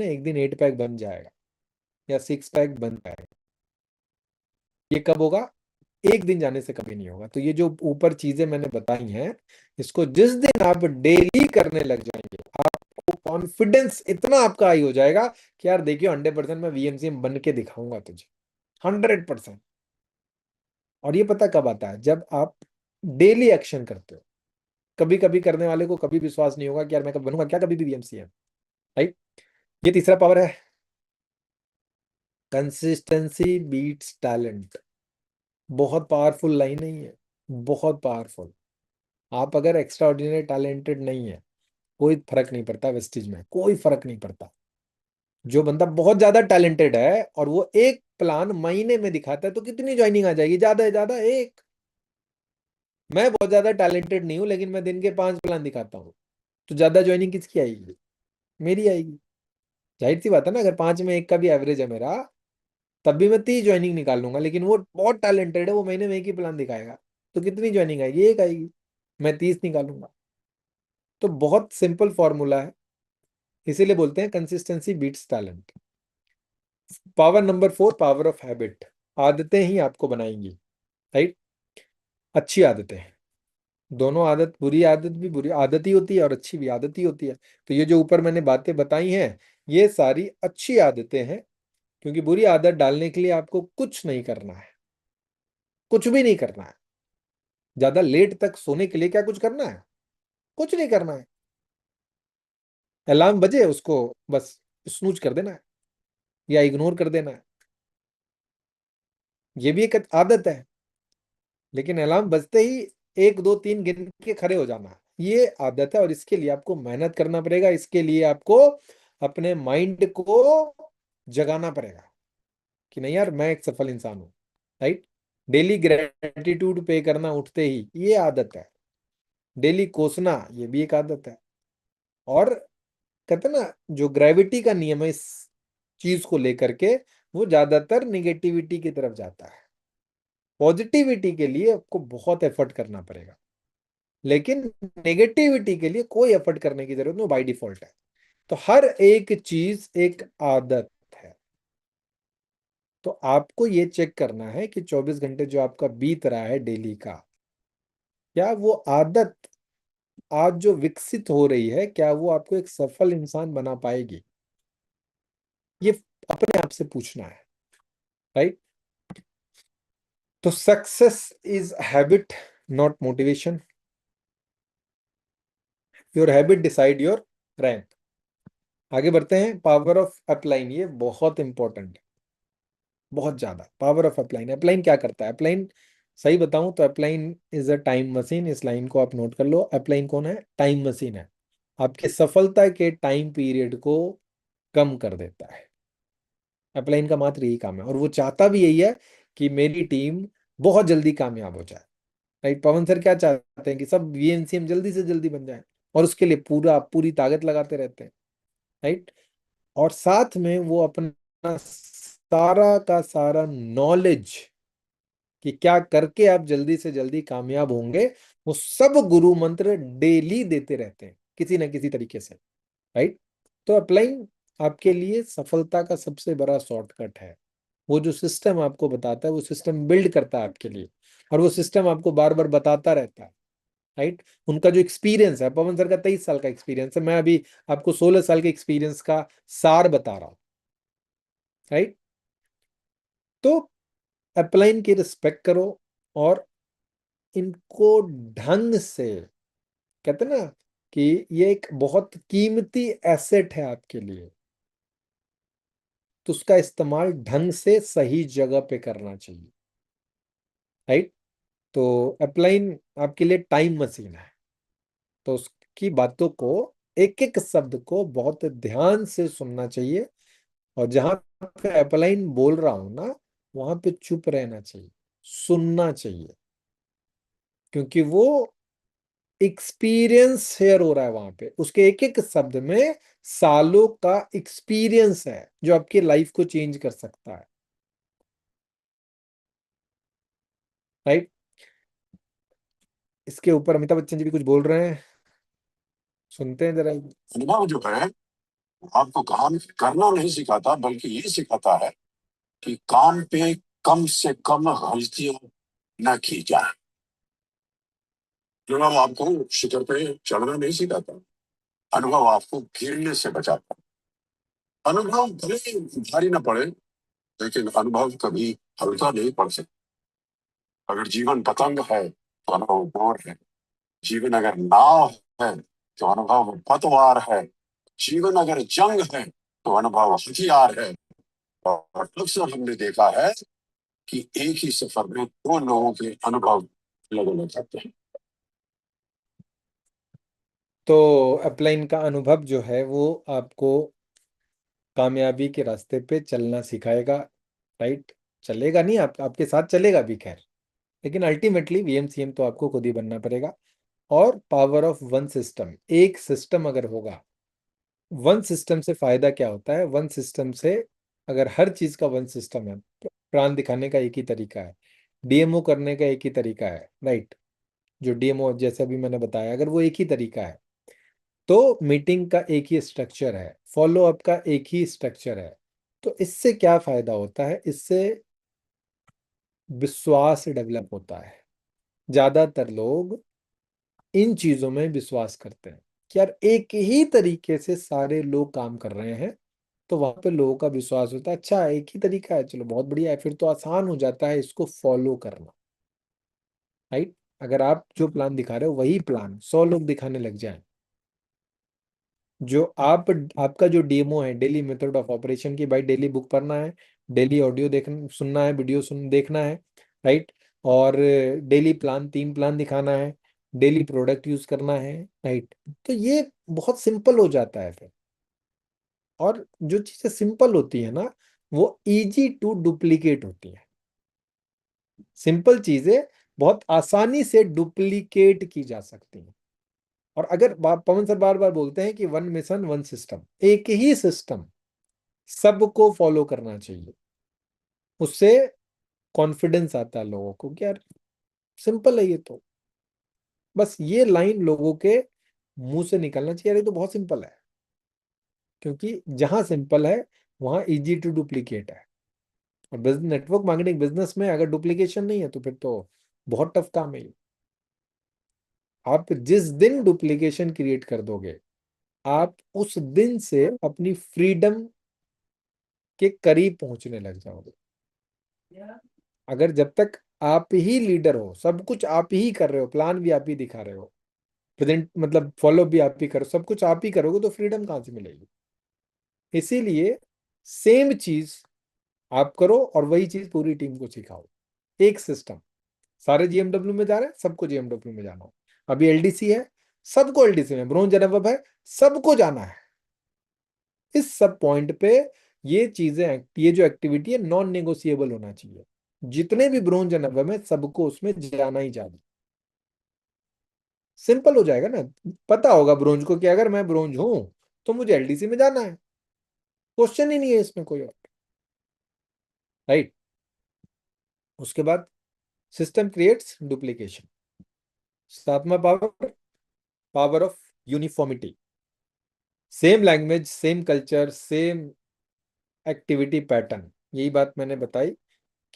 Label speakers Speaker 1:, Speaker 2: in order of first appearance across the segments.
Speaker 1: एक दिन 8 पैक बन जाएगा या 6 पैक बन जाएगा। ये कब होगा? एक दिन जाने से कभी नहीं होगा। तो ये जो ऊपर चीजें मैंने बताई हैं, इसको जिस दिन आप डेली करने लग जाएंगे, आपको कॉन्फिडेंस इतना आपका हाई हो जाएगा कि यार देखियो 100% मैं वीएमसीएम बन के दिखाऊंगा तुझे, 100%। और ये पता कब आता है? जब आप डेली एक्शन करते हो। कभी कभी करने वाले को कभी विश्वास नहीं होगा कि यार मैं कब बनूंगा क्या कभी भी वीएमसीएम, राइट? ये तीसरा पावर है, कंसिस्टेंसी बीट्स टैलेंट। बहुत पावरफुल लाइन है ये, बहुत पावरफुल। आप अगर एक्स्ट्रा ऑर्डिनरी टैलेंटेड नहीं है, कोई फर्क नहीं पड़ता वेस्टिज में, कोई फर्क नहीं पड़ता। जो बंदा बहुत ज्यादा टैलेंटेड है और वो एक प्लान महीने में दिखाता है, तो कितनी ज्वाइनिंग आ जाएगी? ज्यादा है ज्यादा एक। मैं बहुत ज्यादा टैलेंटेड नहीं हूं, लेकिन मैं दिन के 5 प्लान दिखाता हूँ, तो ज्यादा ज्वाइनिंग किसकी आएगी? मेरी आएगी। जाहिर सी बात है ना, अगर 5 में 1 का भी एवरेज है मेरा, तब भी मैं 30 ज्वाइनिंग निकाल लूंगा। लेकिन वो बहुत टैलेंटेड है, वो महीने में एक ही प्लान दिखाएगा, तो कितनी ज्वाइनिंग आएगी? एक आएगी। मैं 30 निकालूंगा। तो बहुत सिंपल फॉर्मूला है, इसीलिए बोलते हैं consistency beats talent. Power number 4, power of habit. आदतें ही आपको बनाएंगी, राइट? अच्छी आदतें। दोनों आदत, बुरी आदत भी बुरी आदत ही होती है और अच्छी भी आदत ही होती है। तो ये जो ऊपर मैंने बातें बताई हैं, ये सारी अच्छी आदतें हैं। क्योंकि बुरी आदत डालने के लिए आपको कुछ नहीं करना है, कुछ भी नहीं करना है। ज्यादा लेट तक सोने के लिए क्या कुछ करना है? कुछ नहीं करना है। अलार्म बजे उसको बस स्नूज कर देना है या इग्नोर कर देना है। ये भी एक आदत है। लेकिन अलार्म बजते ही 1 2 3 गिन के खड़े हो जाना, ये आदत है। और इसके लिए आपको मेहनत करना पड़ेगा, इसके लिए आपको अपने माइंड को जगाना पड़ेगा कि नहीं यार मैं एक सफल इंसान हूं, राइट? डेली ग्रेटिट्यूड पे करना उठते ही, ये आदत है। डेली कोसना, ये भी एक आदत है। और कहते हैं ना, जो ग्रेविटी का नियम है इस चीज को लेकर के, वो ज्यादातर निगेटिविटी की तरफ जाता है। पॉजिटिविटी के लिए आपको बहुत एफर्ट करना पड़ेगा, लेकिन नेगेटिविटी के लिए कोई एफर्ट करने की जरूरत नहीं, बाय डिफॉल्ट है। तो हर एक चीज एक आदत है। तो आपको ये चेक करना है कि 24 घंटे जो आपका बीत रहा है डेली का, क्या वो आदत आज जो विकसित हो रही है, क्या वो आपको एक सफल इंसान बना पाएगी? ये अपने आप से पूछना है, राइट? तो success is habit, not motivation. Your habit decide your rank. आगे बढ़ते हैं। पावर ऑफ अपलाइन, ये बहुत इंपॉर्टेंट है, बहुत ज्यादा। पावर ऑफ अपलाइन, अपलाइन क्या करता है? अपलाइन, सही बताऊं तो upline is a time machine. इस लाइन को आप नोट कर लो। अपलाइन कौन है? टाइम मशीन है। आपके सफलता के टाइम पीरियड को कम कर देता है। अपलाइन का मात्र यही काम है, और वो चाहता भी यही है कि मेरी टीम बहुत जल्दी कामयाब हो जाए, राइट? पवन सर क्या चाहते हैं कि सब वीएनसीएम जल्दी से जल्दी बन जाए, और उसके लिए पूरा पूरी ताकत लगाते रहते हैं, राइट? और साथ में वो अपना सारा का सारा नॉलेज कि क्या करके आप जल्दी से जल्दी कामयाब होंगे, वो सब गुरु मंत्र डेली देते रहते हैं किसी ना किसी तरीके से, राइट? तो अप्लाइंग आपके लिए सफलता का सबसे बड़ा शॉर्टकट है। वो जो सिस्टम आपको बताता है, वो सिस्टम बिल्ड करता है आपके लिए, और वो सिस्टम आपको बार बार बताता रहता है, राइट? उनका जो एक्सपीरियंस है, पवन सर का 23 साल का एक्सपीरियंस है, मैं अभी आपको 16 साल के एक्सपीरियंस का सार बता रहा हूं, राइट? तो अपलाइन की रिस्पेक्ट करो, और इनको ढंग से, कहते हैं ना कि ये एक बहुत कीमती एसेट है आपके लिए, तो उसका इस्तेमाल ढंग से सही जगह पे करना चाहिए, राइट? तो अपलाइन आपके लिए टाइम मशीन है। तो उसकी बातों को, एक एक शब्द को बहुत ध्यान से सुनना चाहिए, और जहां पे अपलाइन बोल रहा हूं ना, वहां पे चुप रहना चाहिए, सुनना चाहिए। क्योंकि वो एक्सपीरियंस शेयर हो रहा है वहां पे, उसके एक एक शब्द में सालों का एक्सपीरियंस है जो आपकी लाइफ को चेंज कर सकता है, राइट? इसके ऊपर अमिताभ बच्चन जी भी कुछ बोल रहे हैं, सुनते हैं जरा।
Speaker 2: अनुभव जो है आपको काम करना नहीं सिखाता, बल्कि ये सिखाता है कि काम पे कम से कम गलतियां न की जाए। अनुभव आपको शिखर पे चढ़ना नहीं सिखाता, अनुभव आपको गिरने से बचाता है। अनुभव भले ही भारी ना पड़े, लेकिन अनुभव कभी हल्का नहीं पड़ सकता। अगर जीवन पतंग है तो अनुभव मोर है। जीवन अगर नाव है तो अनुभव पतवार है। जीवन अगर जंग है तो अनुभव हथियार है। और अक्सर हमने देखा है कि एक ही सफर में दो लोगों के अनुभव अलग अलग जाते हैं।
Speaker 1: तो अपलाइन का अनुभव जो है वो आपको कामयाबी के रास्ते पे चलना सिखाएगा, राइट। चलेगा नहीं, आपके साथ चलेगा भी खैर, लेकिन अल्टीमेटली वीएमसीएम तो आपको खुद ही बनना पड़ेगा। और पावर ऑफ वन सिस्टम, एक सिस्टम अगर होगा, वन सिस्टम से फायदा क्या होता है, वन सिस्टम से अगर हर चीज का वन सिस्टम है, प्लान दिखाने का एक ही तरीका है, डीएमओ करने का एक ही तरीका है, राइट। जो डीएमओ जैसे अभी मैंने बताया, अगर वो एक ही तरीका है, तो मीटिंग का एक ही स्ट्रक्चर है, फॉलो अप का एक ही स्ट्रक्चर है, तो इससे क्या फायदा होता है, इससे विश्वास डेवलप होता है। ज्यादातर लोग इन चीजों में विश्वास करते हैं कि यार एक ही तरीके से सारे लोग काम कर रहे हैं, तो वहां पे लोगों का विश्वास होता है, अच्छा एक ही तरीका है, चलो बहुत बढ़िया है, फिर तो आसान हो जाता है इसको फॉलो करना, राइट। अगर आप जो प्लान दिखा रहे हो वही प्लान 100 लोग दिखाने लग जाए, जो आपका जो डेमो है, डेली मेथड ऑफ ऑपरेशन की, भाई डेली बुक पढ़ना है, डेली ऑडियो देखना सुनना है, वीडियो देखना है, राइट। और डेली प्लान 3 प्लान दिखाना है, डेली प्रोडक्ट यूज करना है, राइट। तो ये बहुत सिंपल हो जाता है फिर। और जो चीजें सिंपल होती है ना, वो इजी टू डुप्लीकेट होती है। सिंपल चीजें बहुत आसानी से डुप्लीकेट की जा सकती हैं। और अगर पवन सर बार बार बोलते हैं कि वन मिशन वन सिस्टम, एक ही सिस्टम सबको फॉलो करना चाहिए, उससे कॉन्फिडेंस आता है लोगों को कि यार सिंपल है ये तो। बस ये लाइन लोगों के मुंह से निकलना चाहिए, यार ये तो बहुत सिंपल है। क्योंकि जहां सिंपल है वहां इजी टू डुप्लीकेट है। और बिजनेस, नेटवर्क मार्केटिंग बिजनेस में अगर डुप्लीकेशन नहीं है तो फिर तो बहुत टफ काम है ये। आप जिस दिन डुप्लीकेशन क्रिएट कर दोगे, आप उस दिन से अपनी फ्रीडम के करीब पहुंचने लग जाओगे। अगर जब तक आप ही लीडर हो, सब कुछ आप ही कर रहे हो, प्लान भी आप ही दिखा रहे हो, प्रेजेंट मतलब फॉलो भी आप ही करो, सब कुछ आप ही करोगे, तो फ्रीडम कहाँ से मिलेगी। इसीलिए सेम चीज आप करो और वही चीज पूरी टीम को सिखाओ। एक सिस्टम, सारे जीएमडब्ल्यू में जा रहे हैं, सबको जीएमडब्ल्यू में जाना हो। अभी एलडीसी है, सबको एलडीसी में, ब्रोंज अनुभव है, सबको जाना है। इस सब पॉइंट पे ये चीजें, ये जो एक्टिविटी है नॉन नेगोशिएबल होना चाहिए। जितने भी ब्रोंज अनुभव है सबको उसमें जाना ही जाना। सिंपल हो जाएगा ना। पता होगा ब्रोंज को कि अगर मैं ब्रोंज हूं तो मुझे एलडीसी में जाना है, क्वेश्चन ही नहीं है इसमें कोई और, राइट। उसके बाद सिस्टम क्रिएट्स डुप्लीकेशन। सातवां power, power of uniformity. Same language, same culture, same activity pattern, यही बात मैंने बताई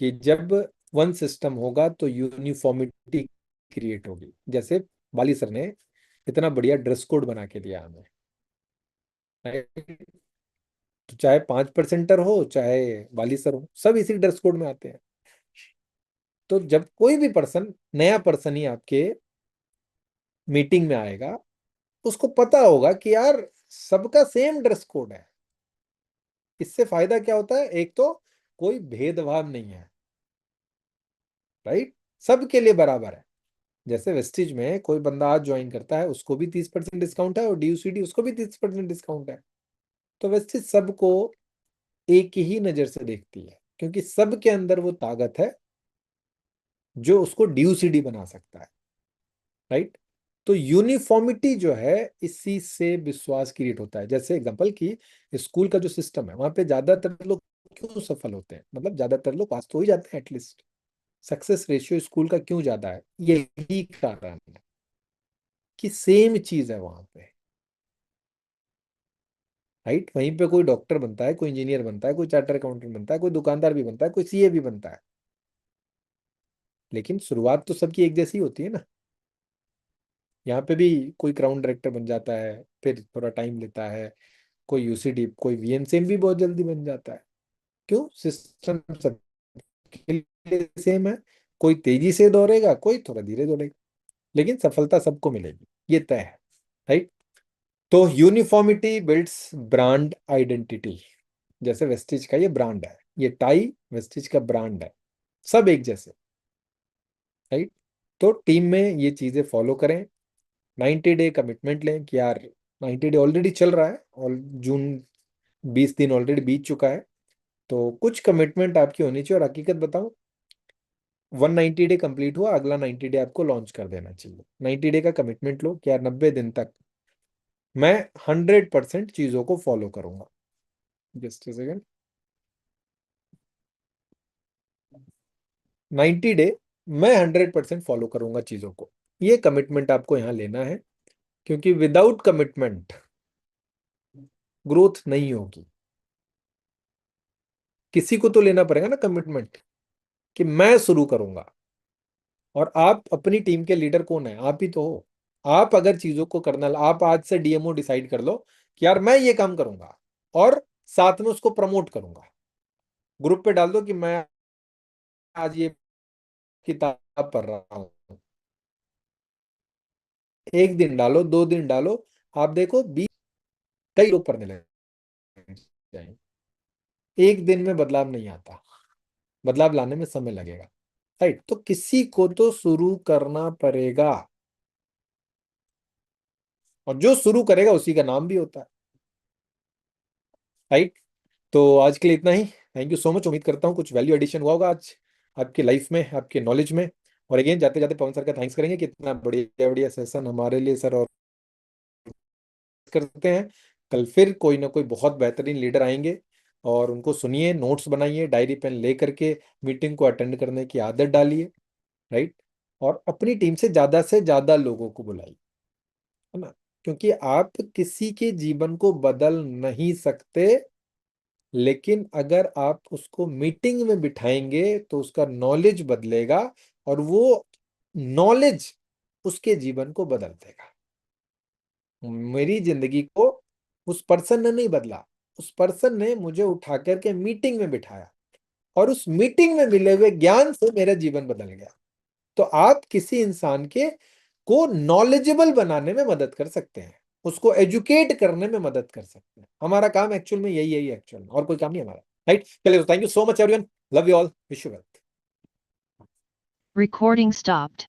Speaker 1: कि जब वन सिस्टम होगा तो यूनिफॉर्मिटी क्रिएट होगी। जैसे बाली सर ने इतना बढ़िया ड्रेस कोड बना के दिया हमें, right? तो चाहे 5%er हो, चाहे बाली सर हो, सब इसी ड्रेस कोड में आते हैं। तो जब कोई भी पर्सन, नया पर्सन ही आपके मीटिंग में आएगा, उसको पता होगा कि यार सबका सेम ड्रेस कोड है। इससे फायदा क्या होता है, एक तो कोई भेदभाव नहीं है, राइट। सबके लिए बराबर है। जैसे वेस्टिज में कोई बंदा आज ज्वाइन करता है, उसको भी 30% डिस्काउंट है, और डीयूसीडी उसको भी 30% डिस्काउंट है। तो वेस्टिज सबको एक ही नजर से देखती है, क्योंकि सबके अंदर वो ताकत है जो उसको डीयूसीडी बना सकता है, राइट। तो यूनिफॉर्मिटी जो है, इसी से विश्वास क्रिएट होता है। जैसे एग्जांपल कि स्कूल का जो सिस्टम है, वहां पे ज्यादातर लोग क्यों सफल होते हैं, मतलब ज्यादातर लोग पास तो हो ही जाते हैं एटलीस्ट। सक्सेस रेशियो स्कूल का क्यों ज्यादा है, यही कारण है कि सेम चीज है वहां पे। राइट। वहीं पे कोई डॉक्टर बनता है, कोई इंजीनियर बनता है, कोई चार्टर अकाउंटेंट बनता है, कोई दुकानदार भी बनता है, कोई सीए भी बनता है, लेकिन शुरुआत तो सबकी एक जैसी होती है ना। यहाँ पे भी कोई क्राउन डायरेक्टर बन जाता है, फिर थोड़ा टाइम लेता है, कोई यूसीडी, कोई वीएनसीएम भी बहुत जल्दी बन जाता है। क्यों? सिस्टम सबके लिए सेम है। कोई तेजी से दौड़ेगा, कोई थोड़ा धीरे दौड़ेगा, लेकिन सफलता सबको मिलेगी, ये तय है। राइट। तो यूनिफॉर्मिटी बिल्ड्स ब्रांड आइडेंटिटी। जैसे वेस्टिज का ये ब्रांड है, ये टाई वेस्टिज का ब्रांड है, सब एक जैसे। राइट। तो टीम में ये चीजें फॉलो करें। 90 डे कमिटमेंट लें कि यार 90 डे ऑलरेडी चल रहा है, और जून 20 दिन ऑलरेडी बीत चुका है, तो कुछ कमिटमेंट आपकी होनी चाहिए। और हकीकत बताऊं, 190 डे कंप्लीट हुआ, अगला 90 डे आपको लॉन्च कर देना चाहिए। 90 डे का कमिटमेंट लो कि यार 90 दिन तक मैं 100% चीजों को फॉलो करूंगा। Just a second. 90 डे मैं 100% फॉलो करूंगा चीजों को, ये कमिटमेंट आपको यहाँ लेना है, क्योंकि विदाउट कमिटमेंट ग्रोथ नहीं होगी। किसी को तो लेना पड़ेगा ना कमिटमेंट, कि मैं शुरू करूंगा। और आप अपनी टीम के लीडर कौन है? आप ही तो हो। आप अगर चीजों को करना, आप आज से डीएमओ डिसाइड कर लो कि यार मैं ये काम करूंगा, और साथ में उसको प्रमोट करूंगा। ग्रुप पे डाल दो कि मैं आज ये किताब पढ़ रहा हूँ। एक दिन डालो, 2 दिन डालो, आप देखो 20 कई लोग पढ़ने लगे। एक दिन में बदलाव नहीं आता, बदलाव लाने में समय लगेगा। राइट। तो किसी को तो शुरू करना पड़ेगा, और जो शुरू करेगा उसी का नाम भी होता है। राइट। तो आज के लिए इतना ही। Thank you so much. उम्मीद करता हूँ कुछ वैल्यू एडिशन हुआ होगा आज आपकी लाइफ में, आपके नॉलेज में। और अगेन जाते जाते पवन सर का थैंक्स करेंगे कि इतना बढ़िया बढ़िया सेशन हमारे लिए सर और करते हैं। कल फिर कोई ना कोई बहुत बेहतरीन लीडर आएंगे, और उनको सुनिए, नोट्स बनाइए, डायरी पेन ले करके मीटिंग को अटेंड करने की आदत डालिए। राइट। और अपनी टीम से ज्यादा लोगों को बुलाइए, है ना। क्योंकि आप किसी के जीवन को बदल नहीं सकते, लेकिन अगर आप उसको मीटिंग में बिठाएंगे तो उसका नॉलेज बदलेगा, और वो नॉलेज उसके जीवन को बदल देगा। मेरी जिंदगी को उस पर्सन ने नहीं बदला, उस पर्सन ने मुझे उठा करके मीटिंग में बिठाया, और उस मीटिंग में मिले हुए ज्ञान से मेरा जीवन बदल गया। तो आप किसी इंसान के को नॉलेजेबल बनाने में मदद कर सकते हैं, उसको एजुकेट करने में मदद कर सकते हैं। हमारा काम एक्चुअल में यही है एक्चुअल में, और कोई काम नहीं हमारा। राइट। चलिए, thank you so much everyone, love you all, wish you well.
Speaker 3: Recording stopped.